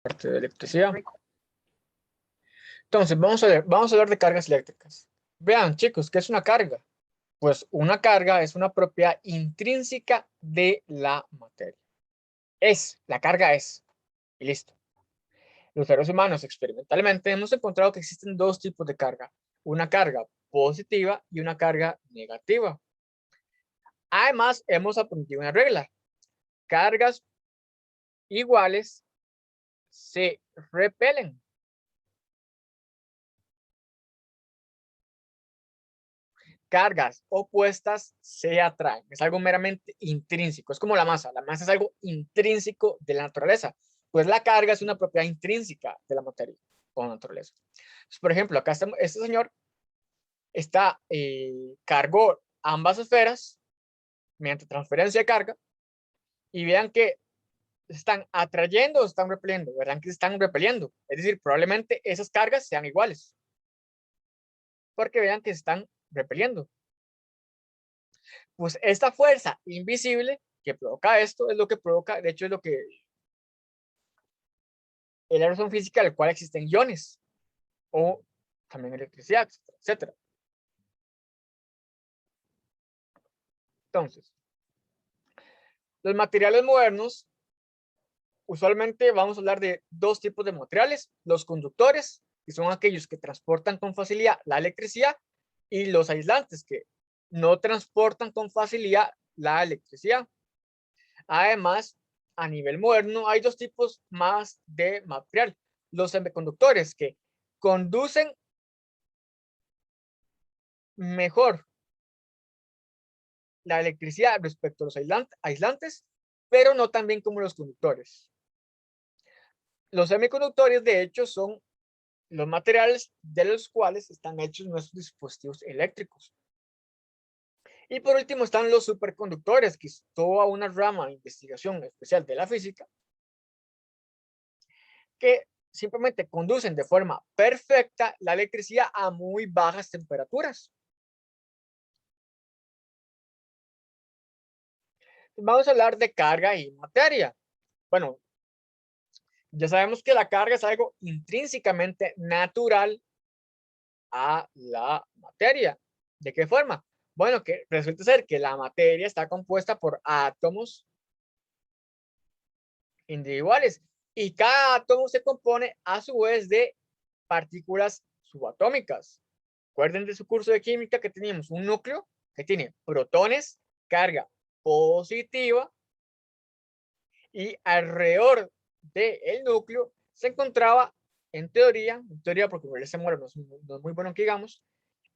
parte de electricidad. Entonces, vamos a hablar de cargas eléctricas. Vean, chicos, ¿qué es una carga? Pues una carga es una propiedad intrínseca de la materia. La carga es, y listo. Los seres humanos experimentalmente hemos encontrado que existen dos tipos de carga. Una carga positiva y una carga negativa. Además, hemos aprendido una regla. Cargas iguales se repelen. Cargas opuestas se atraen. Es algo meramente intrínseco. Es como la masa. La masa es algo intrínseco de la naturaleza. Pues la carga es una propiedad intrínseca de la materia o naturaleza. Entonces, por ejemplo, acá este señor cargó ambas esferas mediante transferencia de carga y vean que están atrayendo o están repeliendo. Verán que se están repeliendo. Es decir, probablemente esas cargas sean iguales. Porque vean que se están repeliendo. Pues esta fuerza invisible que provoca esto es lo que provoca, de hecho es lo que es la razón física del cual existen iones o también electricidad, etcétera, etcétera. Entonces, los materiales modernos, usualmente vamos a hablar de dos tipos de materiales: los conductores, que son aquellos que transportan con facilidad la electricidad, y los aislantes, que no transportan con facilidad la electricidad. Además, a nivel moderno hay dos tipos más de material: los semiconductores, que conducen mejor la electricidad respecto a los aislantes, pero no tan bien como los conductores. Los semiconductores, de hecho, son los materiales de los cuales están hechos nuestros dispositivos eléctricos. Y por último están los superconductores, que es toda una rama de investigación especial de la física, que simplemente conducen de forma perfecta la electricidad a muy bajas temperaturas. Vamos a hablar de carga y materia. Bueno, ya sabemos que la carga es algo intrínsecamente natural a la materia. ¿De qué forma? Bueno, que resulta ser que la materia está compuesta por átomos individuales y cada átomo se compone a su vez de partículas subatómicas. Recuerden de su curso de química que teníamos un núcleo que tiene protones, carga positiva, y alrededor del núcleo se encontraba, en teoría porque ese modelo no es muy bueno que digamos,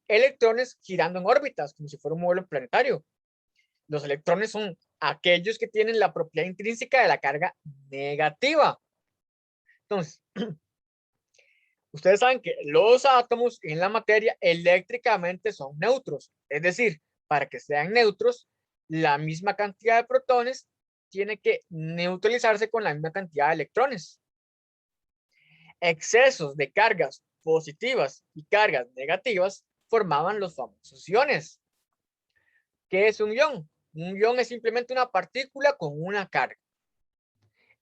electrones girando en órbitas, como si fuera un modelo planetario. Los electrones son aquellos que tienen la propiedad intrínseca de la carga negativa. Entonces, ustedes saben que los átomos en la materia eléctricamente son neutros. Es decir, para que sean neutros, la misma cantidad de protones tiene que neutralizarse con la misma cantidad de electrones. Excesos de cargas positivas y cargas negativas formaban los famosos iones. ¿Qué es un ion? Un ion es simplemente una partícula con una carga.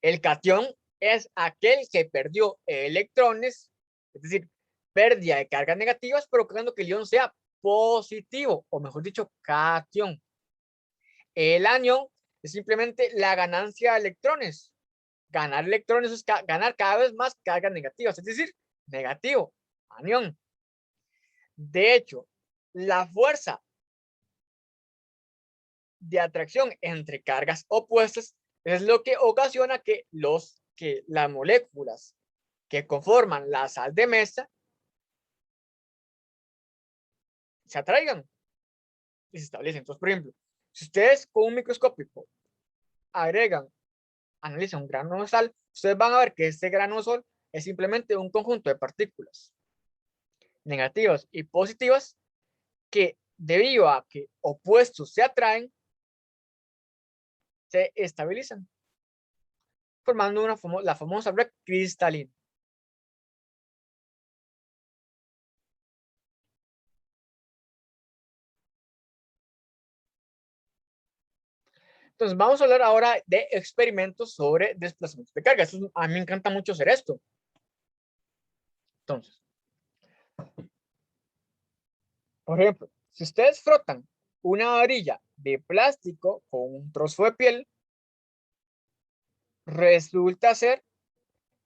El catión es aquel que perdió electrones, es decir, pérdida de cargas negativas, provocando que el ion sea positivo, o mejor dicho, catión. El anión es simplemente la ganancia de electrones. Ganar electrones es ganar cada vez más cargas negativas, es decir, negativo, anión. De hecho, la fuerza de atracción entre cargas opuestas es lo que ocasiona que las moléculas que conforman la sal de mesa se atraigan y se establecen. Entonces, por ejemplo, si ustedes con un microscopio analizan un grano de sal, ustedes van a ver que este grano de sal es simplemente un conjunto de partículas negativas y positivas que, debido a que opuestos se atraen, se estabilizan, formando la famosa red cristalina. Entonces, vamos a hablar ahora de experimentos sobre desplazamientos de carga. A mí me encanta mucho hacer esto. Entonces, por ejemplo, si ustedes frotan una varilla de plástico con un trozo de piel, resulta ser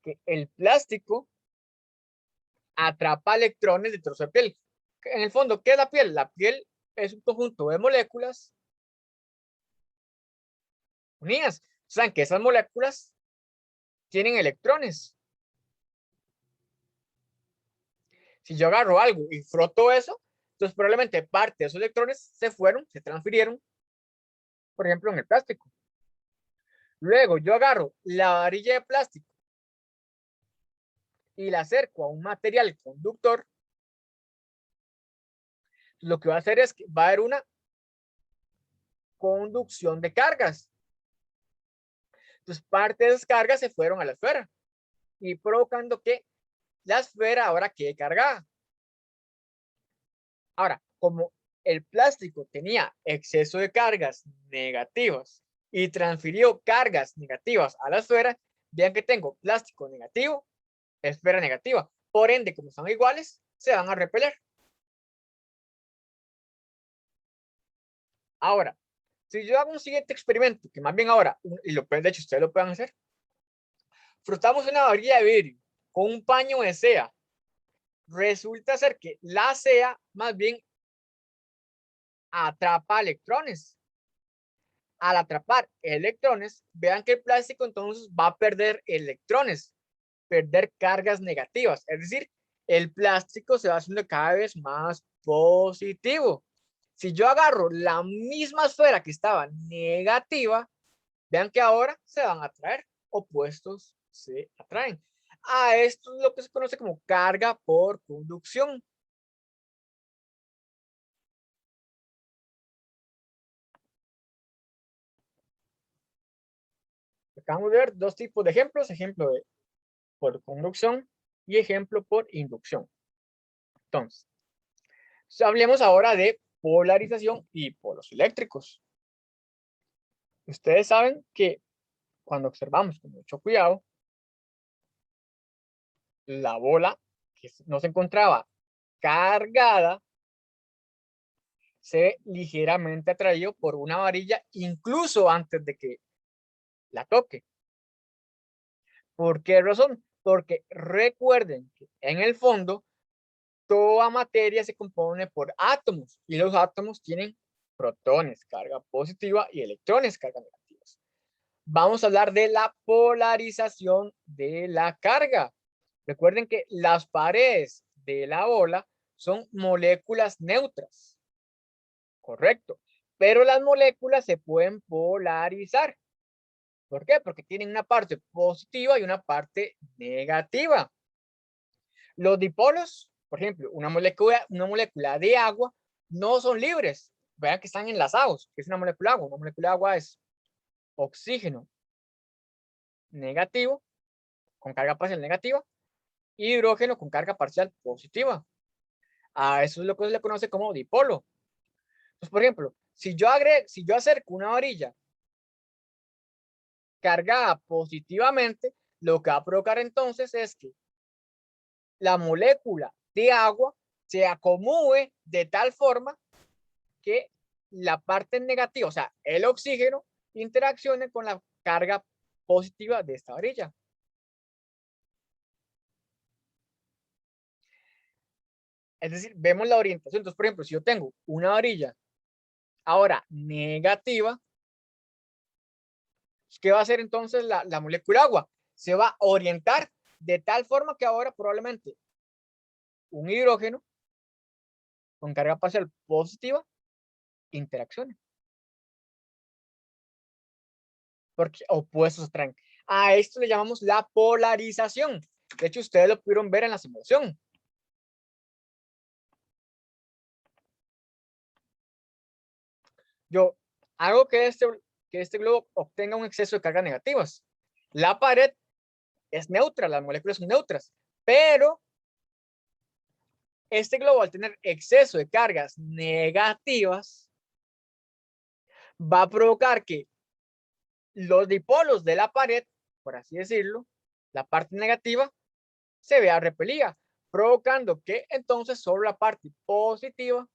que el plástico atrapa electrones del trozo de piel. En el fondo, ¿qué es la piel? La piel es un conjunto de moléculas unidas. Saben que esas moléculas tienen electrones. Si yo agarro algo y froto eso, entonces probablemente parte de esos electrones se fueron, se transfirieron, por ejemplo, en el plástico. Luego yo agarro la varilla de plástico y la acerco a un material conductor. Lo que va a hacer es que va a haber una conducción de cargas. Entonces, parte de esas cargas se fueron a la esfera y provocando que la esfera ahora quede cargada. Ahora, como el plástico tenía exceso de cargas negativas y transfirió cargas negativas a la esfera, vean que tengo plástico negativo, esfera negativa. Por ende, como son iguales, se van a repeler. Ahora, si yo hago un siguiente experimento, que más bien ahora, y de hecho ustedes lo pueden hacer, frotamos una varilla de vidrio con un paño de seda. Resulta ser que la seda más bien atrapa electrones. Al atrapar electrones, vean que el plástico entonces va a perder electrones, perder cargas negativas. Es decir, el plástico se va haciendo cada vez más positivo. Si yo agarro la misma esfera que estaba negativa, vean que ahora se van a atraer, opuestos se atraen. A esto es lo que se conoce como carga por conducción. Acabamos de ver dos tipos de ejemplos, ejemplo de por conducción y ejemplo por inducción. Entonces, hablemos ahora de polarización y polos eléctricos. Ustedes saben que cuando observamos con mucho cuidado, la bola que no se encontraba cargada se ve ligeramente atraído por una varilla incluso antes de que la toque. ¿Por qué razón? Porque recuerden que en el fondo toda materia se compone por átomos y los átomos tienen protones, carga positiva, y electrones, carga negativas. Vamos a hablar de la polarización de la carga. Recuerden que las paredes de la bola son moléculas neutras, correcto, pero las moléculas se pueden polarizar. ¿Por qué? Porque tienen una parte positiva y una parte negativa. Los dipolos, por ejemplo, una molécula de agua, no son libres. Vean que están enlazados. ¿Qué es una molécula de agua? Una molécula de agua es oxígeno negativo con carga parcial negativa y hidrógeno con carga parcial positiva. A eso es lo que se le conoce como dipolo. Entonces, por ejemplo, si yo acerco una varilla cargada positivamente, lo que va a provocar entonces es que la molécula de agua se acomode de tal forma que la parte negativa, o sea, el oxígeno, interaccione con la carga positiva de esta varilla. Es decir, vemos la orientación. Entonces, por ejemplo, si yo tengo una varilla ahora negativa, ¿qué va a hacer entonces la molécula agua? Se va a orientar de tal forma que ahora probablemente un hidrógeno con carga parcial positiva interaccione. Porque opuestos se atraen. A esto le llamamos la polarización. De hecho, ustedes lo pudieron ver en la simulación. Yo hago que este globo obtenga un exceso de cargas negativas. La pared es neutra, las moléculas son neutras, pero este globo, al tener exceso de cargas negativas, va a provocar que los dipolos de la pared, por así decirlo, la parte negativa, se vea repelida, provocando que entonces solo la parte positiva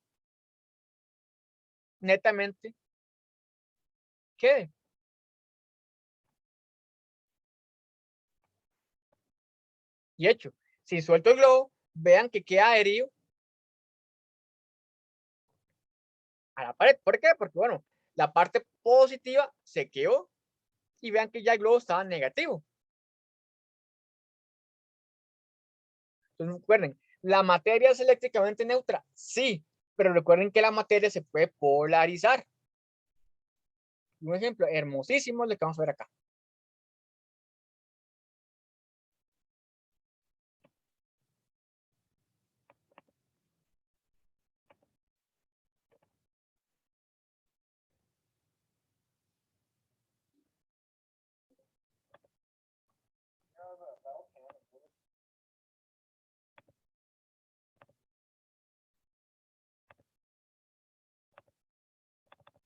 netamente quede. Y hecho, si suelto el globo, vean que queda adherido a la pared. ¿Por qué? Porque, bueno, la parte positiva se quedó y vean que ya el globo estaba negativo. Entonces, recuerden, ¿la materia es eléctricamente neutra? Sí, pero recuerden que la materia se puede polarizar. Un ejemplo hermosísimo lo que vamos a ver acá.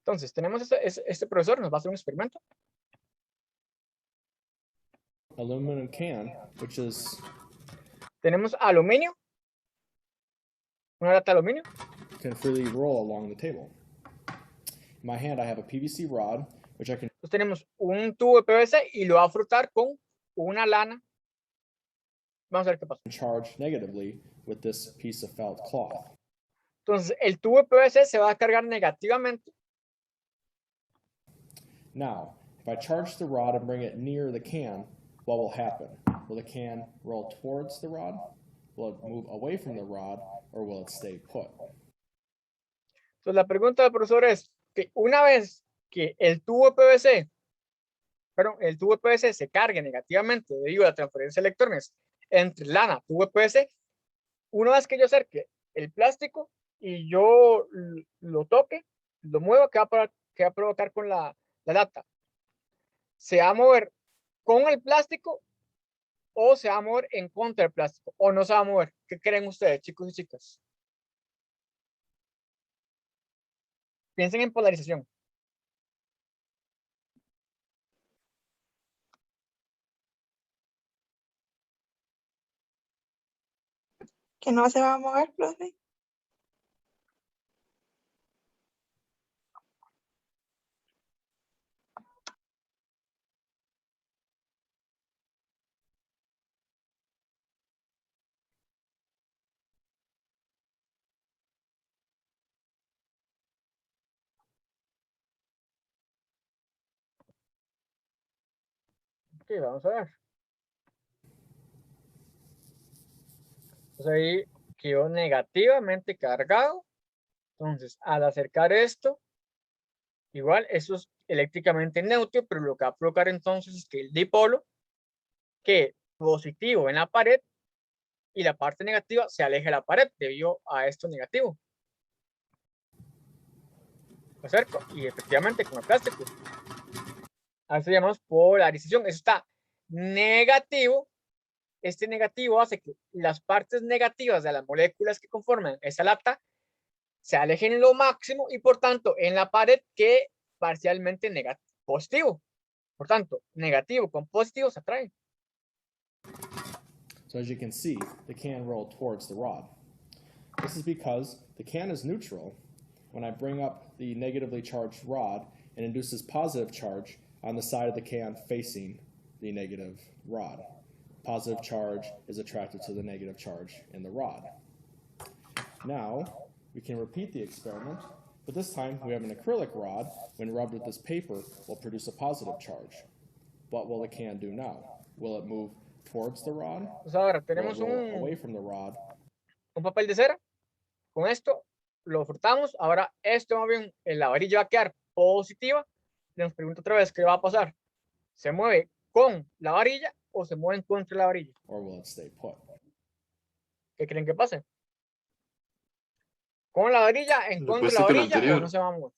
Entonces, tenemos este profesor, nos va a hacer un experimento. Aluminum can, which is Tenemos aluminio, una lata de aluminio. can freely roll along the table. In my hand, I have a PVC rod, which I can Entonces tenemos un tubo de PVC y lo va a frotar con una lana. Vamos a ver qué pasa. charge negatively with this piece of felt cloth. Entonces, el tubo de PVC se va a cargar negativamente. Now, if I charge the rod and bring it near the can, what will happen? Will the can roll towards the rod? Will it move away from the rod, or will it stay put? Entonces, la pregunta del profesor es que una vez que el tubo de PVC, el tubo de PVC se cargue negativamente debido a la transferencia de electrones entre lana, tubo de PVC, una vez que yo acerque el plástico y yo lo toque, lo muevo, ¿qué va a provocar con la lata? ¿Se va a mover con el plástico o se va a mover en contra del plástico? ¿O no se va a mover? ¿Qué creen ustedes, chicos y chicas? Piensen en polarización. Que no se va a mover, profe. Ok, vamos a ver. Entonces ahí quedó negativamente cargado. Entonces, al acercar esto, igual, eso es eléctricamente neutro, pero lo que va a provocar entonces es que el dipolo quede positivo en la pared y la parte negativa se aleje de la pared debido a esto negativo. Lo acerco y efectivamente con el plástico. A eso llamamos polarización. Eso está negativo. Este negativo hace que las partes negativas de las moléculas que conforman esa lata se alejen en lo máximo y por tanto en la pared quede parcialmente positivo. Por tanto, negativo con positivo se atraen. So as you can see, the can rolled towards the rod. This is because the can is neutral. When I bring up the negatively charged rod, it induces positive charge on the side of the can facing the negative rod. Positive charge is attracted to the negative charge in the rod. Now, we can repeat the experiment, but this time we have an acrylic rod. When rubbed with this paper, will produce a positive charge. What will the can do now? Will it move towards the rod? Pues ahora Will it tenemos roll away from the rod? un papel de cera. Con esto lo frotamos. Ahora esto más bien, la varilla va a quedar positiva. Les pregunto otra vez, ¿qué va a pasar? ¿Se mueve con la varilla o se mueve en contra de la varilla? Or will it stay put? ¿Qué creen que pase? ¿Con la varilla, en contra de la Respuesta que lo varilla o no anterior. se va a mover?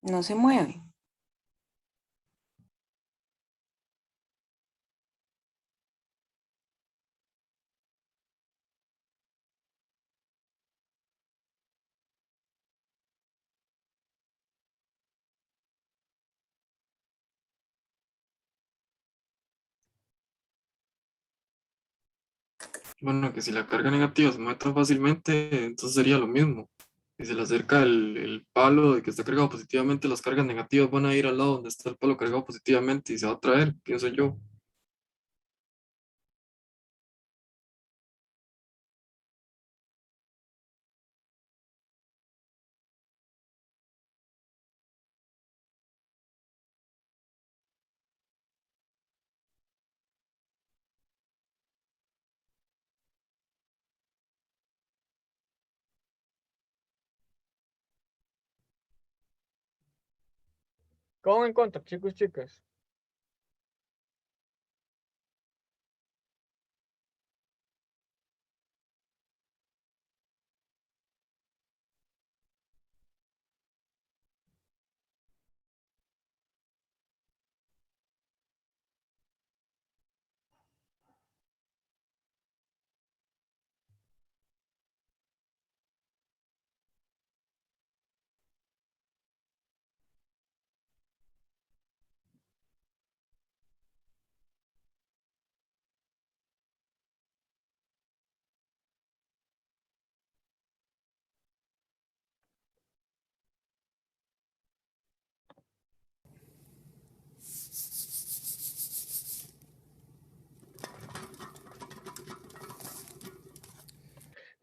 No se mueve. Bueno, que si la carga negativa se mueve tan fácilmente, entonces sería lo mismo. Si se le acerca el palo de que está cargado positivamente, las cargas negativas van a ir al lado donde está el palo cargado positivamente y se va a traer, pienso yo. ¿Cómo en contra, chicos, chicas?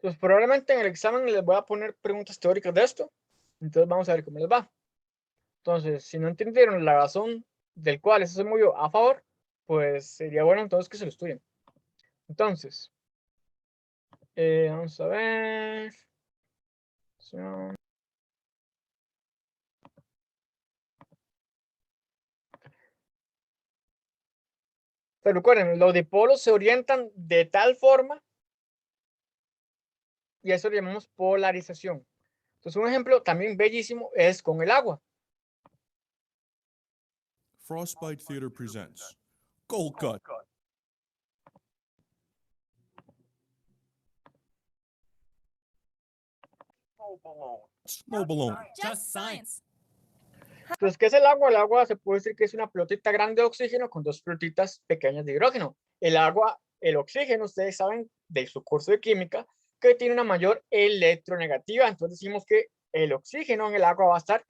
Pues probablemente en el examen les voy a poner preguntas teóricas de esto. Entonces vamos a ver cómo les va. Entonces, si no entendieron la razón del cual eso se movió a favor, pues sería bueno entonces que se lo estudien. Entonces, vamos a ver. Pero recuerden, los dipolos se orientan de tal forma y eso lo llamamos polarización. Entonces, un ejemplo también bellísimo es con el agua. Frostbite Theater presents Gold Cut. Snow balloon. Just science. Entonces, ¿qué es el agua? El agua se puede decir que es una pelotita grande de oxígeno con dos pelotitas pequeñas de hidrógeno. El agua, el oxígeno, ustedes saben de su curso de química, que tiene una mayor electronegativa. Entonces decimos que el oxígeno en el agua va a estar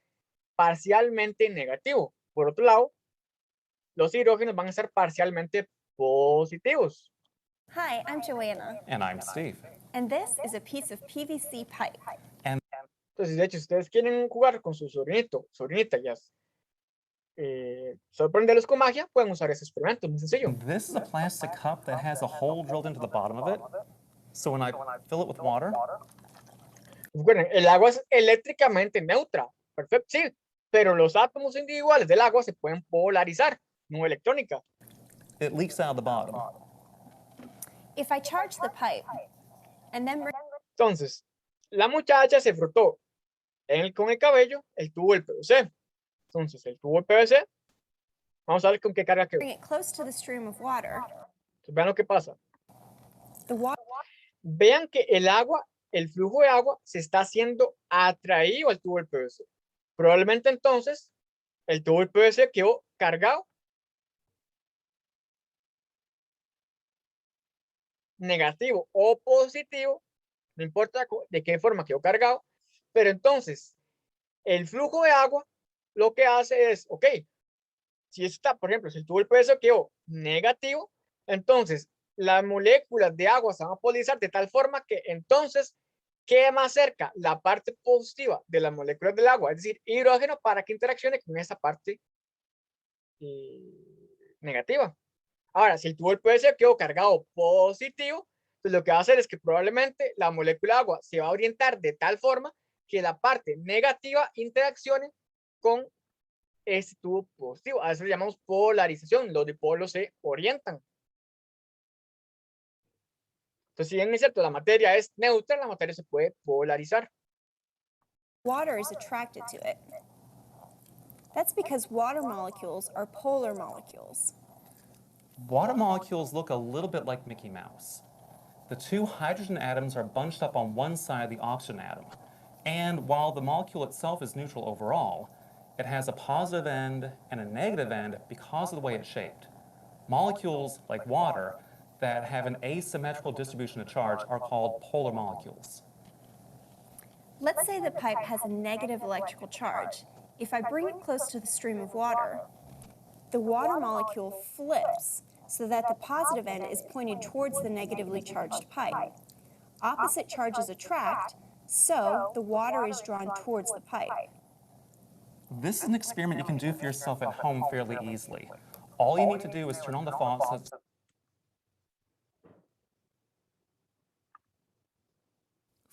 parcialmente negativo. Por otro lado, los hidrógenos van a estar parcialmente positivos. Hi, I'm Joanna, And I'm Steve. and this is a piece of PVC pipe. Entonces, de hecho, si ustedes quieren jugar con su sobrinita, ya sorprenderlos con magia, pueden usar ese experimento, muy sencillo. This is a plastic cup that has a hole drilled into the bottom of it. So when I fill it with water, Recuerden, el agua es eléctricamente neutra, perfecto, sí, pero los átomos individuales del agua se pueden polarizar, no electrónica. it leaks out of the bottom. If I charge the pipe and then Entonces, la muchacha se frotó con el cabello el tubo del PVC. Entonces, el tubo del PVC, vamos a ver con qué carga quedó. bring it close to the stream of water, Entonces, vean lo que pasa. the water Vean que el flujo de agua se está haciendo atraído al tubo del PVC. Probablemente entonces el tubo del PVC quedó cargado negativo o positivo, no importa de qué forma quedó cargado, pero entonces el flujo de agua lo que hace es, ok, si está, por ejemplo, si el tubo del PVC quedó negativo, entonces las moléculas de agua se van a polarizar de tal forma que entonces quede más cerca la parte positiva de las moléculas del agua, es decir, hidrógeno, para que interaccione con esa parte negativa. Ahora, si el tubo del PVC quedó cargado positivo, pues lo que va a hacer es que probablemente la molécula de agua se va a orientar de tal forma que la parte negativa interaccione con este tubo positivo. A eso le llamamos polarización. Los dipolos se orientan. Entonces, si bien es cierto, la materia es neutra, la materia se puede polarizar. water is attracted to it. That's because water molecules are polar molecules. Water molecules look a little bit like Mickey Mouse. The two hydrogen atoms are bunched up on one side of the oxygen atom. And while the molecule itself is neutral overall, it has a positive end and a negative end because of the way it's shaped. Molecules, like water, that have an asymmetrical distribution of charge are called polar molecules. Let's say the pipe has a negative electrical charge. If I bring it close to the stream of water, the water molecule flips so that the positive end is pointed towards the negatively charged pipe. Opposite charges attract, so the water is drawn towards the pipe. This is an experiment you can do for yourself at home fairly easily. All you need to do is turn on the faucet.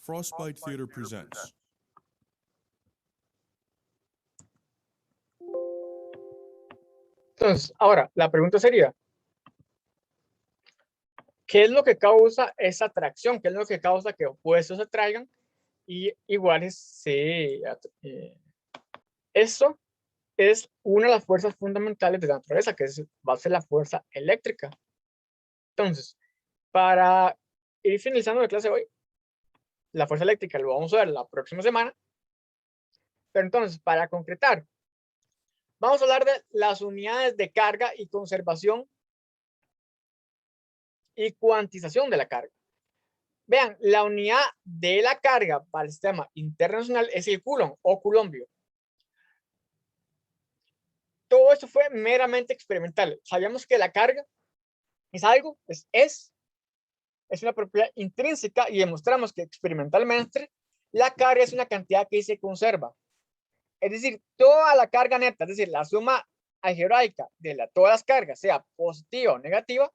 Frostbite Theater presents. Entonces, ahora, la pregunta sería, ¿qué es lo que causa esa atracción? ¿Qué es lo que causa que opuestos se atraigan y iguales se... Eso es una de las fuerzas fundamentales de la naturaleza, que va a ser la fuerza eléctrica. Entonces, para ir finalizando la clase de hoy, la fuerza eléctrica lo vamos a ver la próxima semana. Pero entonces, para concretar, vamos a hablar de las unidades de carga y conservación y cuantización de la carga. Vean, la unidad de la carga para el sistema internacional es el coulomb o coulombio. Todo esto fue meramente experimental. Sabíamos que la carga es algo, es una propiedad intrínseca y demostramos que experimentalmente la carga es una cantidad que se conserva. Es decir, toda la carga neta, es decir, la suma algebraica de todas las cargas, sea positiva o negativa,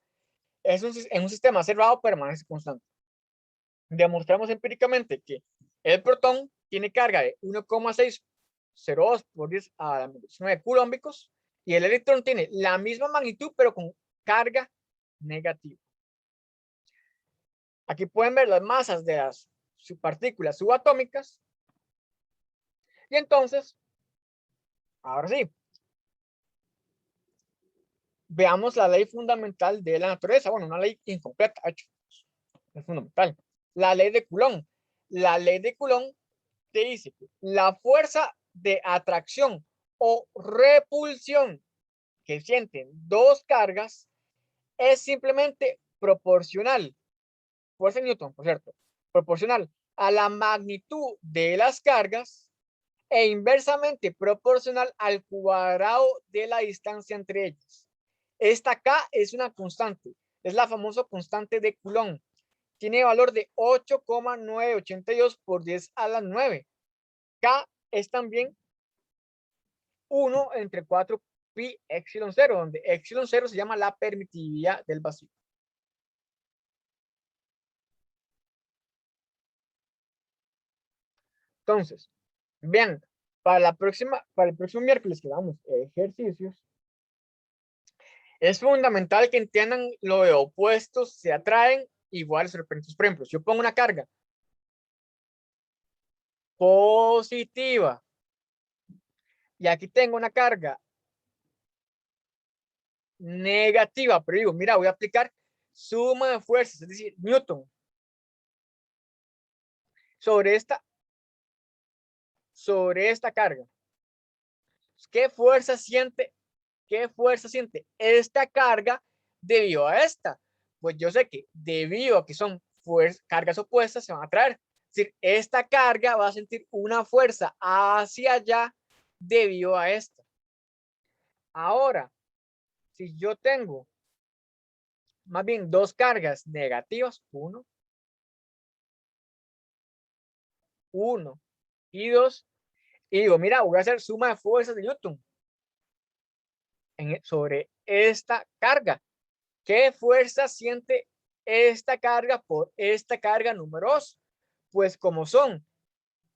en un sistema cerrado permanece constante. Demostramos empíricamente que el protón tiene carga de 1,602 por 10 a la menos 9 coulombicos y el electrón tiene la misma magnitud pero con carga negativa. Aquí pueden ver las masas de las partículas subatómicas. Y entonces, ahora sí, veamos la ley fundamental de la naturaleza. Bueno, una ley incompleta, hecho, es fundamental. La ley de Coulomb. La ley de Coulomb te dice que la fuerza de atracción o repulsión que sienten dos cargas es simplemente proporcional. Fuerza de Newton, por cierto, proporcional a la magnitud de las cargas e inversamente proporcional al cuadrado de la distancia entre ellas. Esta K es una constante, es la famosa constante de Coulomb. Tiene valor de 8,982 por 10 a la 9. K es también 1 entre 4 pi epsilon 0, donde epsilon 0 se llama la permitividad del vacío. Entonces, vean, para el próximo miércoles que damos ejercicios, es fundamental que entiendan lo de opuestos se atraen iguales o repelientes. Por ejemplo, si yo pongo una carga positiva y aquí tengo una carga negativa, pero digo, mira, voy a aplicar suma de fuerzas, es decir, Newton, sobre esta carga. ¿Qué fuerza siente esta carga debido a esta? Pues yo sé que debido a que son cargas opuestas se van a atraer. Es decir, esta carga va a sentir una fuerza hacia allá debido a esta. Ahora, si yo tengo más bien dos cargas negativas, 1 y 2, y digo, mira, voy a hacer suma de fuerzas de Newton sobre esta carga. ¿Qué fuerza siente esta carga por esta carga número 2? Pues como son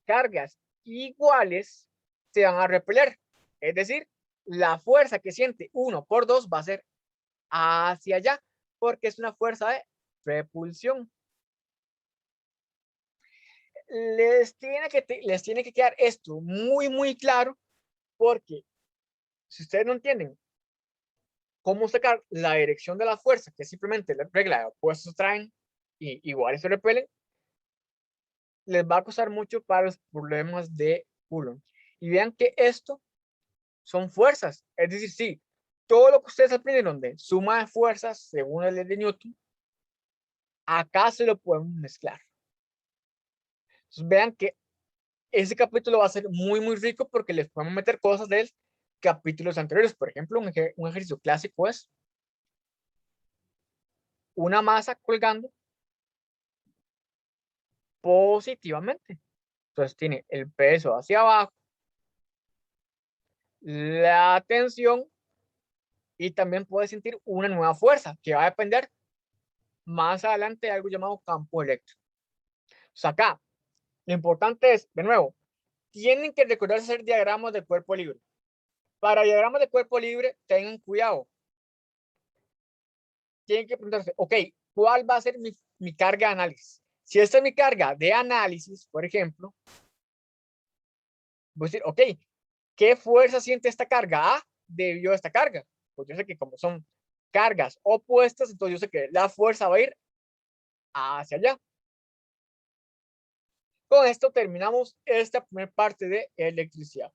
cargas iguales, se van a repeler. Es decir, la fuerza que siente 1 por 2 va a ser hacia allá, porque es una fuerza de repulsión. Les tiene que quedar esto muy, muy claro, porque si ustedes no entienden cómo sacar la dirección de la fuerza, que es simplemente la regla de opuestos traen y iguales se repelen, les va a costar mucho para los problemas de Coulomb. Y vean que esto son fuerzas, es decir, sí, todo lo que ustedes aprendieron de suma de fuerzas según la ley de Newton acá se lo podemos mezclar. Entonces vean que ese capítulo va a ser muy, muy rico porque les podemos meter cosas de capítulos anteriores. Por ejemplo, un ejercicio clásico es una masa colgando positivamente. Entonces tiene el peso hacia abajo, la tensión y también puede sentir una nueva fuerza que va a depender más adelante de algo llamado campo eléctrico. Entonces acá, lo importante es, de nuevo, tienen que recordar hacer diagramas de cuerpo libre. Para diagramas de cuerpo libre, tengan cuidado. Tienen que preguntarse, ok, ¿cuál va a ser mi carga de análisis? Si esta es mi carga de análisis, por ejemplo, voy a decir, ok, ¿qué fuerza siente esta carga A debido a esta carga? Pues yo sé que como son cargas opuestas, entonces yo sé que la fuerza va a ir hacia allá. Con esto terminamos esta primera parte de electricidad.